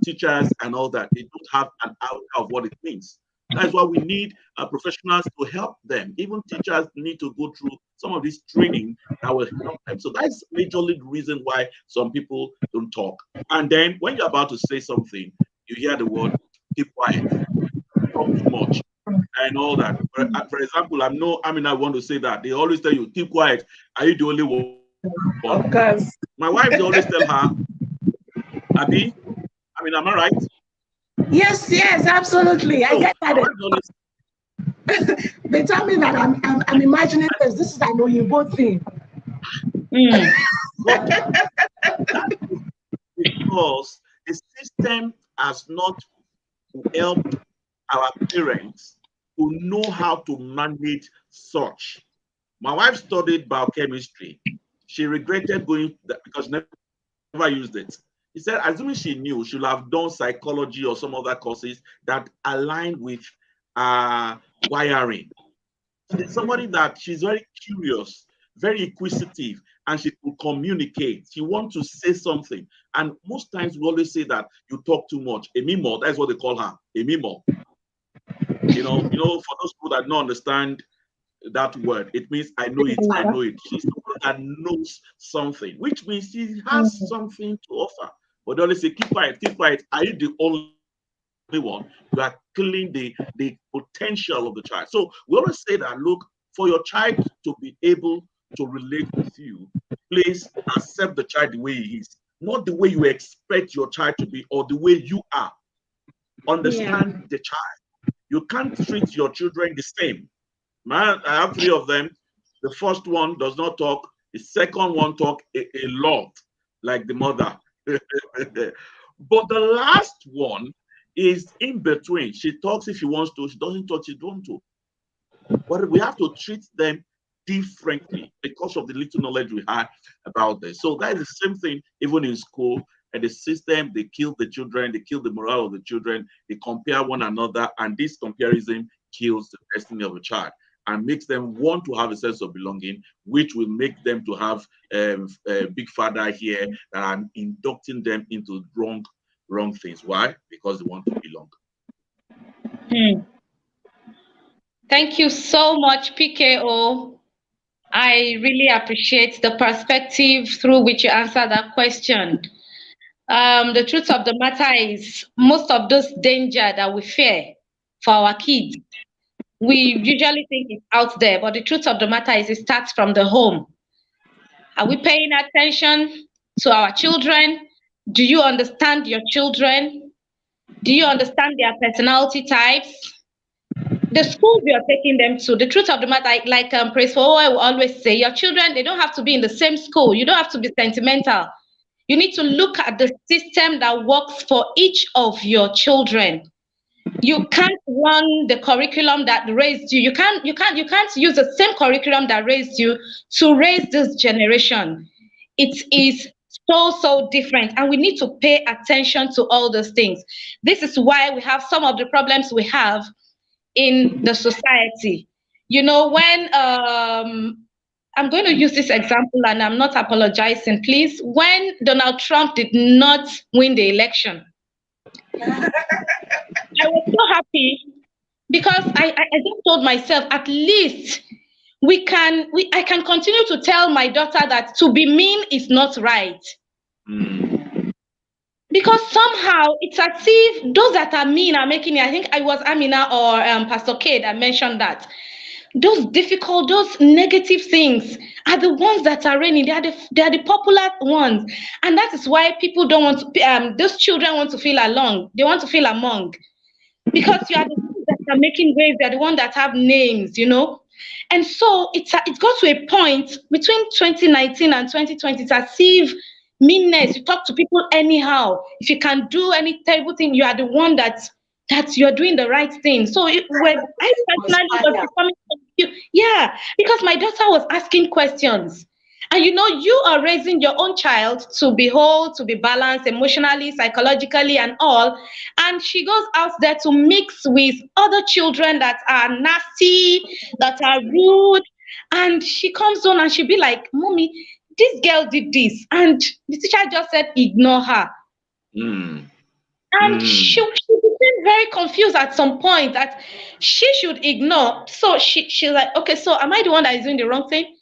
teachers, and all that. They don't have an idea of what it means. That's why we need professionals to help them. Even teachers need to go through some of this training that will help them. So that's majorly the reason why some people don't talk. And then when you're about to say something, you hear the word, keep quiet, talk too much, and all that. For example, I want to say that. They always tell you, keep quiet. Are you the only one? Of course. My wife, they always tell her, Abby, am I right? Yes, absolutely. I get that. They tell me that I'm imagining this. This is an Oyibo thing. Because the system has not helped our parents to know how to manage such. My wife studied biochemistry. She regretted going because she never used it. He said, assuming she knew, she would have done psychology or some other courses that aligned with wiring. She's somebody that she's very curious, very inquisitive, and she could communicate. She wants to say something. And most times we always say that you talk too much. A mimo, that's what they call her, a mimo. For those people that don't understand that word, it means I know it, I know it. She's someone that knows something, which means she has something to offer. But they always say, keep quiet, keep quiet. Are you the only one? You are killing the potential of the child. So we always say that, look, for your child to be able to relate with you, please accept the child the way he is. not the way you expect your child to be or the way you are. Understand the child. You can't treat your children the same. Man, I have 3 of them. The first one does not talk. The second one talk a lot, like the mother. But the last one is in between. She talks if she wants to. She doesn't talk, she don't want to. But we have to treat them differently because of the little knowledge we have about this. So that is the same thing even in school. And the system, they kill the children, they kill the morale of the children, they compare one another, and this comparison kills the destiny of a child and makes them want to have a sense of belonging, which will make them to have a big father here and inducting them into wrong things. Why? Because they want to belong. Thank you so much, PKO. I really appreciate the perspective through which you answer that question. The truth of the matter is, most of those danger that we fear for our kids, we usually think it's out there, but the truth of the matter is it starts from the home. Are we paying attention to our children? Do you understand your children? Do you understand their personality types? The schools you are taking them to, the truth of the matter, like Praise for I will always say, your children, they don't have to be in the same school. You don't have to be sentimental. You need to look at the system that works for each of your children. You can't run the curriculum that raised you. You can't use the same curriculum that raised you to raise this generation. It is so different, and we need to pay attention to all those things. This is why we have some of the problems we have in the society. You know, when I'm going to use this example and I'm not apologizing, please. When Donald Trump did not win the election, I was so happy because I just told myself, at least I can continue to tell my daughter that to be mean is not right. Because somehow it's as if those that are mean are making it. I think I was Aameenah or Pastor K that mentioned that. Those difficult, those negative things are the ones that are reigning. They are the popular ones. And that is why people don't want to, those children want to feel along. They want to feel among. Because you are the ones that are making waves. They are the ones that have names, you know. And so it got to a point between 2019 and 2020, it's as if meanness, you talk to people anyhow. If you can do any terrible thing, you are the one that you're doing the right thing. So when I personally was becoming, yeah, because my daughter was asking questions. And you know, you are raising your own child to be whole, to be balanced emotionally, psychologically, and all. And she goes out there to mix with other children that are nasty, that are rude. And she comes on and she'll be like, Mommy, this girl did this. And the teacher just said, ignore her. And she became very confused at some point that she should ignore. So she's like, okay, so am I the one that is doing the wrong thing?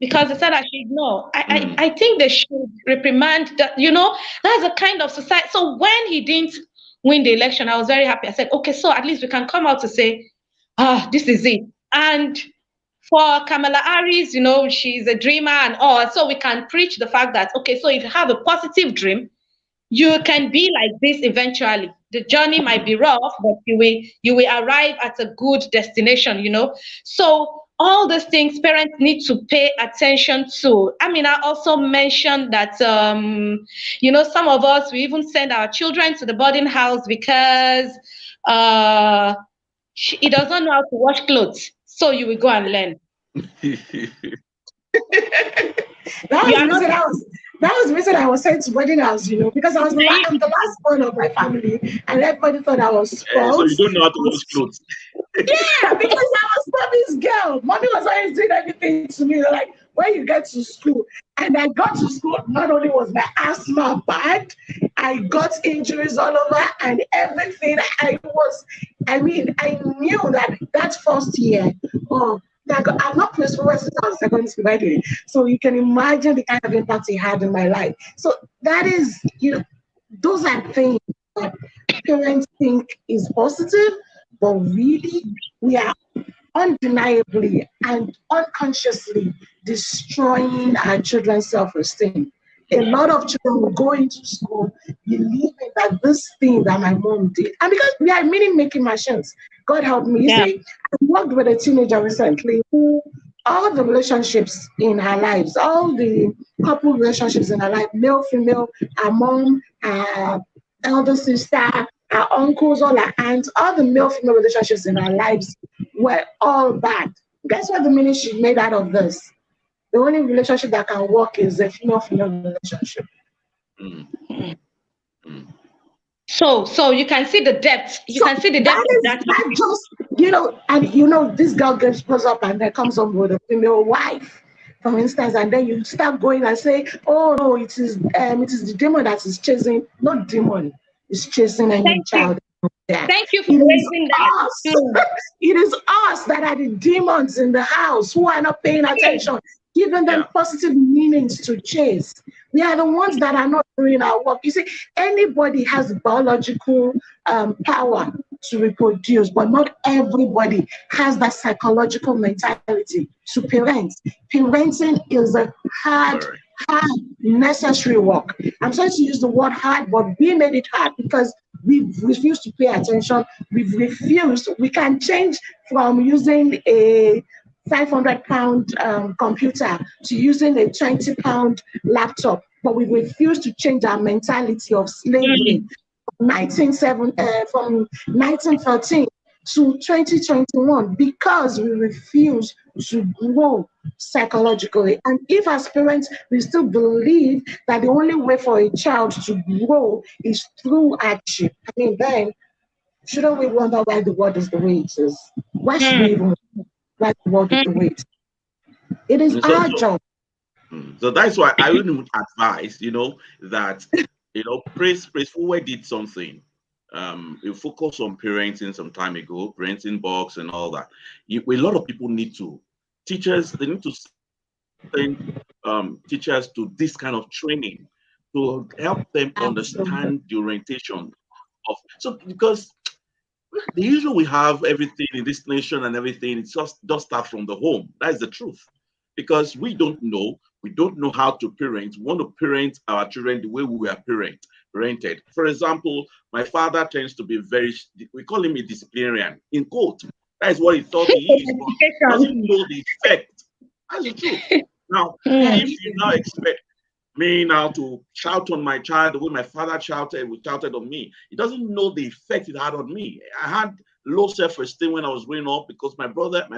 Because they said I should ignore. I think they should reprimand that, you know, that's the kind of society. So when he didn't win the election, I was very happy. I said, okay, so at least we can come out to say, this is it. And for Kamala Harris, you know, she's a dreamer and all. So we can preach the fact that, okay, so if you have a positive dream, you can be like this eventually. The journey might be rough, but you will arrive at a good destination, you know. So all these things parents need to pay attention to. I mean, I also mentioned that, you know, some of us, we even send our children to the boarding house because he does not know how to wash clothes. So you will go and learn. That was the reason I was sent to boarding house, you know, because I'm the last born of my family, and everybody thought I was spoiled. So you don't know how to wash clothes. Yeah, because I was mommy's girl. Mommy was always doing everything to me. Like, when you get to school, and I got to school, not only was my asthma bad, I got injuries all over and everything. I knew that first year, I'm not principal since I was secondary school, by the way. So you can imagine the kind of impact it had in my life. So that is, you know, those are things that parents think is positive, but really we are undeniably and unconsciously destroying our children's self-esteem. A lot of children will go into school believing that this thing that my mom did, and because we are meaning making machines, God help me. You see, I worked with a teenager recently who all the relationships in her lives, all the couple relationships in her life, male, female, her mom, her elder sister, her uncles, all her aunts, all the male female relationships in her lives were all bad. Guess what the meaning she made out of this? The only relationship that can work is a female female relationship. Mm. Mm. So you can see the depth. You So can see the depth of that. that just, and this girl goes up and then comes up with a female wife, for instance, and then you start going and say, oh no, it is the demon that is chasing, not demon is chasing any Thank you. child. Yeah. Thank you for It is raising that. us. It is us that are the demons in the house who are not paying attention, giving them positive meanings to chase. We are the ones that are not doing our work. You see, anybody has biological power to reproduce, but not everybody has that psychological mentality to parent. Parenting is a hard, necessary work. I'm sorry to use the word hard, but we made it hard because we've refused to pay attention. We've refused. We can change from using a 500-pound computer to using a 20-pound laptop, but we refuse to change our mentality of slavery from 1913 to 2021 because we refuse to grow psychologically. And if as parents we still believe that the only way for a child to grow is through hardship, then shouldn't we wonder why the world is the way it is? Why should we even why the world is the way it is? It is our job. So that's why I wouldn't advise, that Praise Forward did something. You focus on parenting some time ago, parenting box and all that. A lot of people need to teachers. They need to send teachers to this kind of training to help them understand the orientation of. So because the issue we have everything in this nation and everything, it just does start from the home. That is the truth. Because we don't know how to parent. We want to parent our children the way we are parented. For example, my father tends to be we call him a disciplinarian, in quote. That is what he thought he is, but he doesn't know the effect. That's the truth. Now, if you now expect me now to shout on my child the way my father shouted on me, he doesn't know the effect it had on me. I had low self-esteem when I was growing up because my father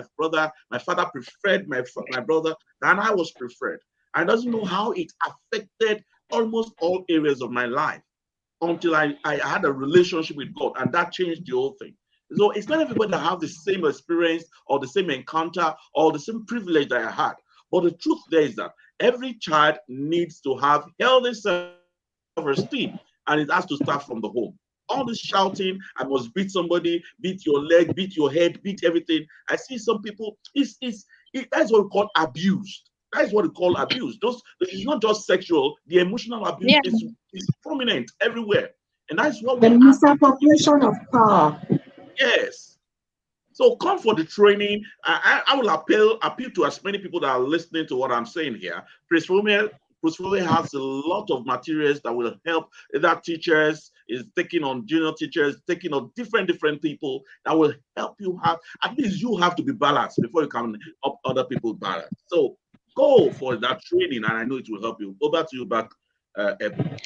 preferred my brother than I was preferred. I doesn't know how it affected almost all areas of my life until I had a relationship with God, and that changed the whole thing. So it's not everybody that have the same experience or the same encounter or the same privilege that I had. But the truth there is that every child needs to have healthy self-esteem, and it has to start from the home. All this shouting, I must beat somebody, beat your leg, beat your head, beat everything. I see some people, that's what we call abuse. That is what we call abuse. It's not just sexual, the emotional abuse is prominent everywhere. And that's what the misappropriation of power. Yes. So come for the training. I will appeal to as many people that are listening to what I'm saying here. Praise has a lot of materials that will help either teachers, is taking on junior teachers, taking on different people that will help you have, at least you have to be balanced before you can help other people balance. So go for that training, and I know it will help you. Over to you back, Ebun.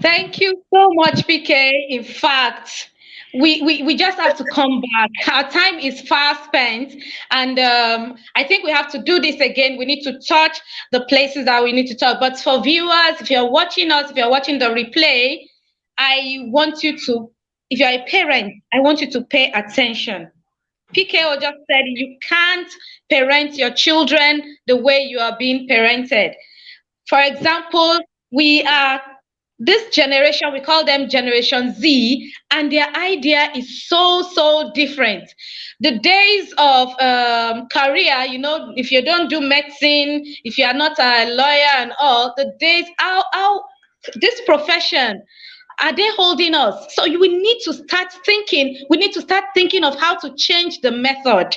Thank you so much, PK. In fact, we just have to come back. Our time is fast spent, and I think we have to do this again. We need to touch the places that we need to touch. But for viewers, if you're watching us, if you're watching the replay, I want you to, if you're a parent, I want you to pay attention. PKO just said you can't parent your children the way you are being parented. For example, we are this generation, we call them Generation Z, and their idea is so different. The days of career, if you don't do medicine, if you are not a lawyer and all, the days, how this profession, are they holding us? So we need to start thinking of how to change the method.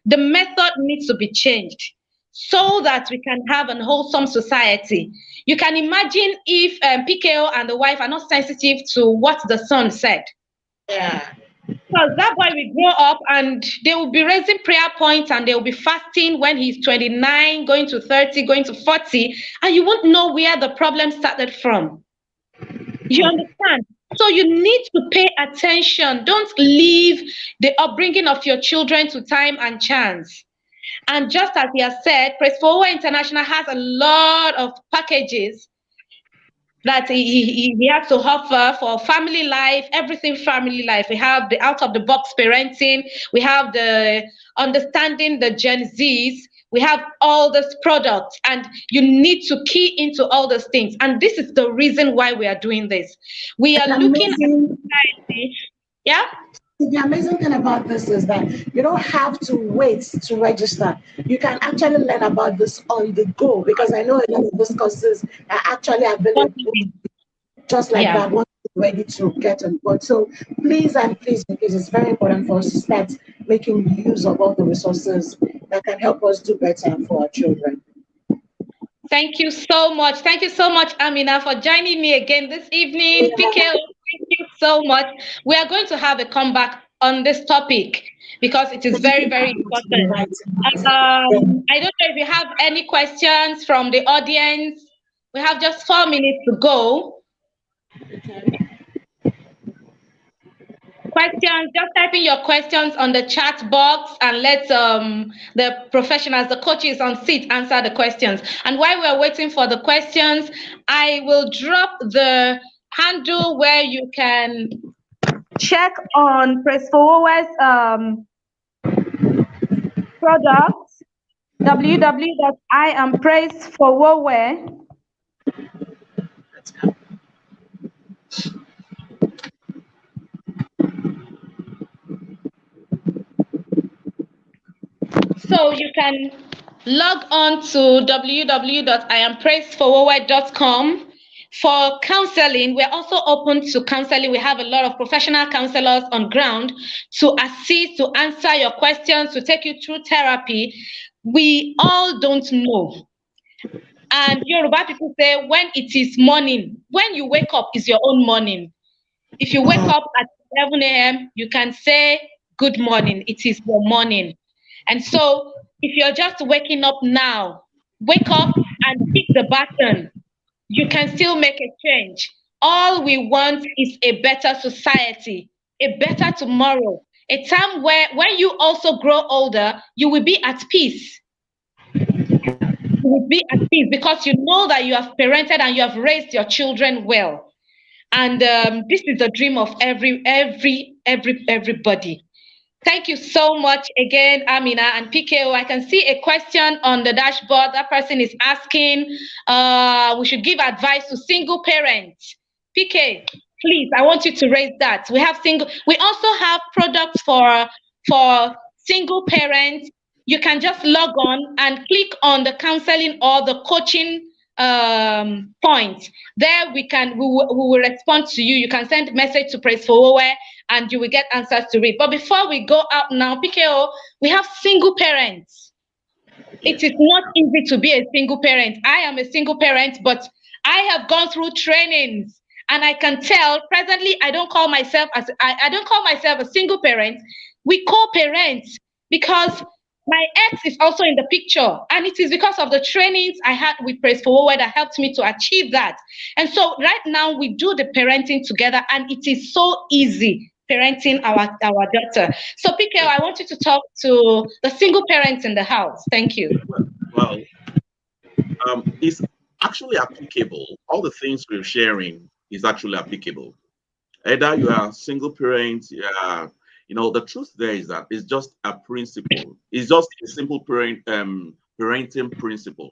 The method needs to be changed. so that we can have an wholesome society. You can imagine if PKO and the wife are not sensitive to what the son said. Yeah. Because that boy will grow up and they will be raising prayer points and they will be fasting when he's 29, going to 30, going to 40, and you won't know where the problem started from. You understand? So you need to pay attention. Don't leave the upbringing of your children to time and chance. And just as he has said, Press Forward International has a lot of packages that he has to offer for family life, everything family life. We have the out of the box parenting, we have the understanding the Gen Zs, we have all these products, and you need to key into all those things. And this is the reason why we are doing this. We are looking at society. Yeah. The amazing thing about this is that you don't have to wait to register. You can actually learn about this on the go, because I know a lot of these courses are actually available just like that once you're ready to get on board. So please and please, because it's very important for us to start making use of all the resources that can help us do better for our children. Thank you so much. Thank you so much, Aameenah, for joining me again this evening. PKO, thank you so much. We are going to have a comeback on this topic because it is very, very important. I don't know if you have any questions from the audience. We have just 4 minutes to go. Questions, just type in your questions on the chat box and let the professionals, the coaches on seat answer the questions. And while we're waiting for the questions, I will drop the handle where you can check on Press Forward's product, www.iampraisforward. So you can log on to www.iampraisforward.com for counseling. We're also open to counseling. We have a lot of professional counselors on ground to assist, to answer your questions, to take you through therapy. We all don't know. And Yoruba people say, when it is morning, when you wake up is your own morning. If you wake up at 11 a.m., you can say, good morning, it is your morning. And so if you're just waking up now, wake up and pick the button. You can still make a change. All we want is a better society, a better tomorrow, a time where when you also grow older, you will be at peace. You will be at peace because you know that you have parented and you have raised your children well. And this is the dream of everybody. Thank you so much again, Aameenah and PKO. I can see a question on the dashboard. That person is asking, we should give advice to single parents. PK, please, I want you to raise that. We also have products for single parents. You can just log on and click on the counseling or the coaching point. There we will respond to you. You can send a message to Praise Forward and you will get answers to it. But before we go out now, PKO, we have single parents. It is not easy to be a single parent. I am a single parent, but I have gone through trainings and I can tell presently I don't call myself a single parent. We co-parents because my ex is also in the picture, and it is because of the trainings I had with Praise Forward that helped me to achieve that. And so right now we do the parenting together, and it is so easy parenting our daughter. So PK, I want you to talk to the single parents in the house. Thank you. Well, it's actually applicable. All the things we're sharing is actually applicable. Either you are a single parent, the truth there is that it's just a principle. It's just a simple parenting principle.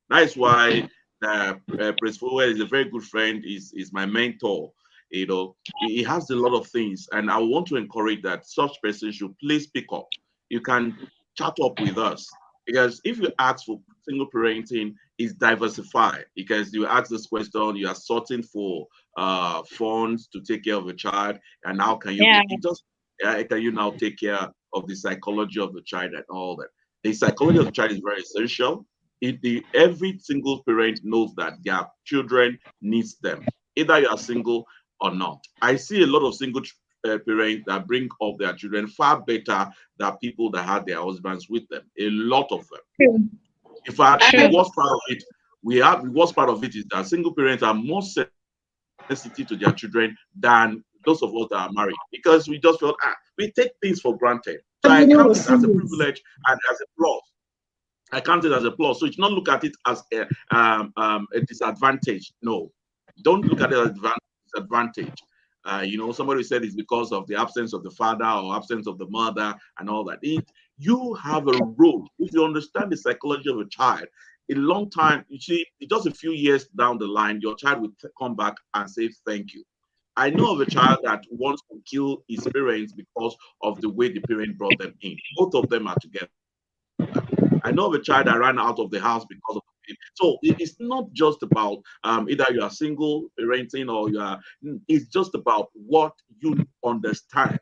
That is why Prince Forward is a very good friend. Is my mentor. He has a lot of things, and I want to encourage that such person should please pick up. You can chat up with us, because if you ask for single parenting, it's diversified. Because you ask this question, you are sorting for funds to take care of a child, and how can you can you now take care of the psychology of the child and all that? The psychology of the child is very essential. Every single parent knows that their children needs them, either you are single or not. I see a lot of single parents that bring up their children far better than people that had their husbands with them. A lot of them. True. In fact, True. the worst part of it is that single parents are more sensitive to their children than those of us that are married, because we just felt we take things for granted. So I count it as a privilege and as a plus. I count it as a plus. So you not look at it as a disadvantage. No, don't look at it as a disadvantage. Somebody said it's because of the absence of the father or absence of the mother and all that. You have a role. If you understand the psychology of a child, a long time, you see, just a few years down the line, your child will come back and say thank you. I know of a child that wants to kill his parents because of the way the parent brought them in. Both of them are together. I know of a child that ran out of the house because of it. So it's not just about either you are single parenting or you are. It's just about what you understand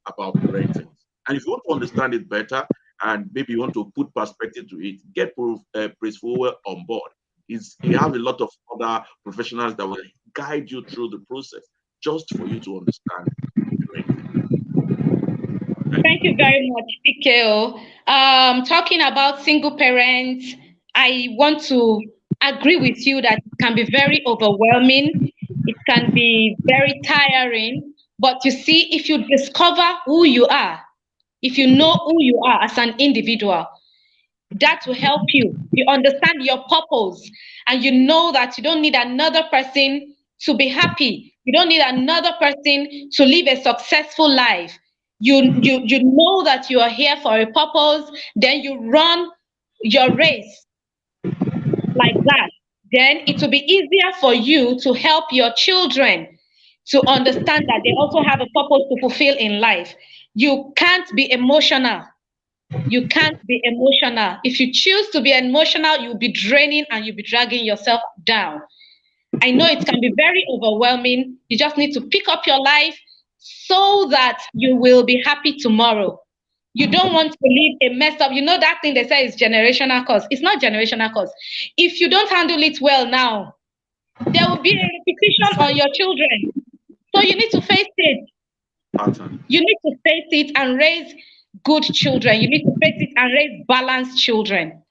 about parenting. And if you want to understand it better, and maybe you want to put perspective to it, get Prince Fuwe on board. You have a lot of other professionals that will guide you through the process, just for you to understand parenting. Thank you very much, PKO. Talking about single parents, I want to agree with you that it can be very overwhelming. It can be very tiring. But you see, if you discover who you are, if you know who you are as an individual, that will help you. You understand your purpose, and you know that you don't need another person to be happy. You don't need another person to live a successful life. You know that you are here for a purpose, then you run your race like that. Then it will be easier for you to help your children to understand that they also have a purpose to fulfill in life. You can't be emotional. You can't be emotional. If you choose to be emotional, you'll be draining and you'll be dragging yourself down. I know it can be very overwhelming. You just need to pick up your life so that you will be happy tomorrow. You don't want to live a messed up. You know that thing they say is generational curse. It's not generational curse. If you don't handle it well now, there will be a repetition on your children. So you need to face it. You need to face it and raise good children. You need to face it and raise balanced children.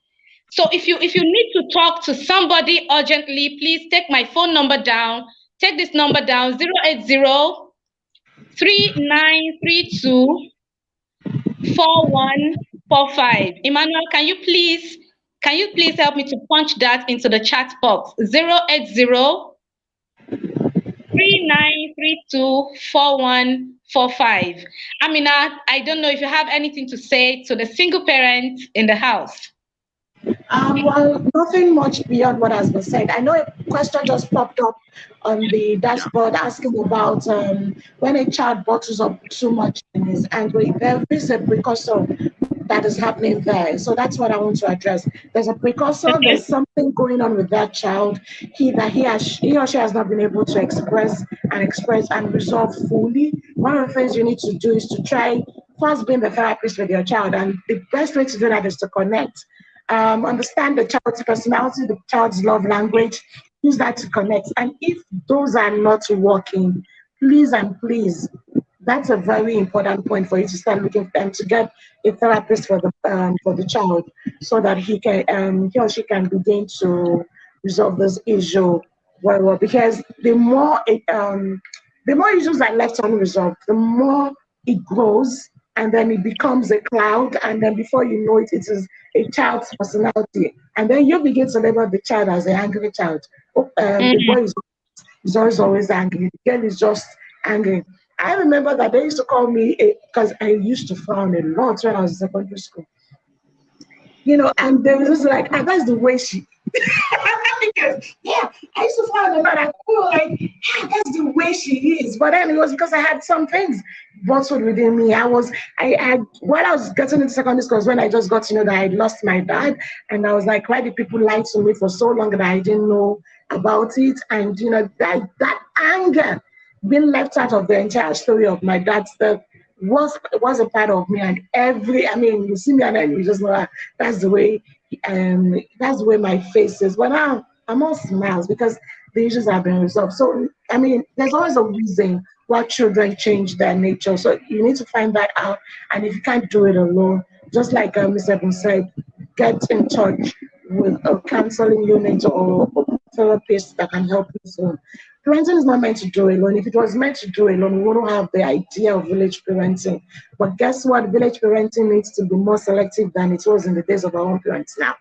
So if you need to talk to somebody urgently, please take my phone number down. Take this number down: 080-3932-4145. Emmanuel, can you please help me to punch that into the chat box? 080-3932-4145. Aameenah, I don't know if you have anything to say to the single parents in the house. Well, nothing much beyond what has been said. I know a question just popped up on the dashboard asking about when a child bottles up too much and is angry, there is a precursor that is happening there. So that's what I want to address. There's a precursor, there's something going on with that child he or she has not been able to express and resolve fully. One of the things you need to do is to try first being the therapist with your child. And the best way to do that is to connect. Understand the child's personality, the child's love language, use that to connect. And if those are not working, please, that's a very important point for you to start looking for them to get a therapist for the child, so that he or she can begin to resolve this issue very well. Because the more issues are left unresolved, the more it grows, and then it becomes a cloud, and then before you know it, it is a child's personality, and then you begin to label the child as an angry child. The boy is always angry. The girl is just angry. I remember that they used to call me, because I used to frown a lot when I was in secondary school. And they were just like, that's the way she. Because, I used to frown a lot. I feel like, that's the way she is. But then it was because I had some things bottled within me. When I was getting into secondary school was when I just got to know that I had lost my dad. And I was like, why did people lie to me for so long that I didn't know about it? And, that anger being left out of the entire story of my dad's death was a part of me, and you see me and then you just know that's the way my face is. But now I'm all smiles because the issues have been resolved. So there's always a reason why children change their nature. So you need to find that out, and if you can't do it alone, just like Mr. Ebun said, get in touch with a counseling unit or a therapist that can help you soon. Parenting is not meant to do alone. If it was meant to do alone, we wouldn't have the idea of village parenting. But guess what? Village parenting needs to be more selective than it was in the days of our own parents now.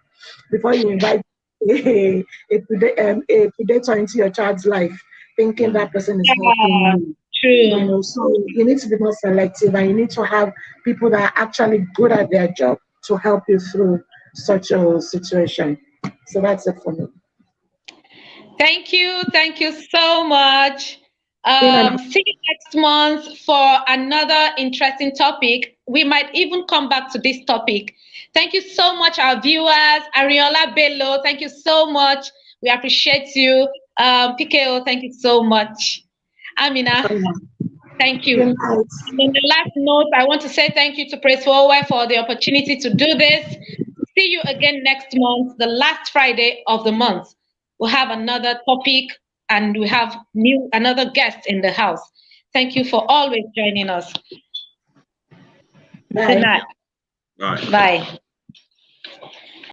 Before you invite a predator into your child's life, thinking that person is helping you. True. So you need to be more selective, and you need to have people that are actually good at their job to help you through such a situation. So that's it for me. Thank you so much. And See you next month for another interesting topic. We might even come back to this topic. Thank you so much, our viewers. Ariola Bello, thank you so much. We appreciate you. PKO, thank you so much. Aameenah, thank you. And on the last note, I want to say thank you to Praise Forward for the opportunity to do this. See you again next month, the last Friday of the month. We'll have another topic and we have another guest in the house. Thank you for always joining us. Bye. Good night. Bye. Bye.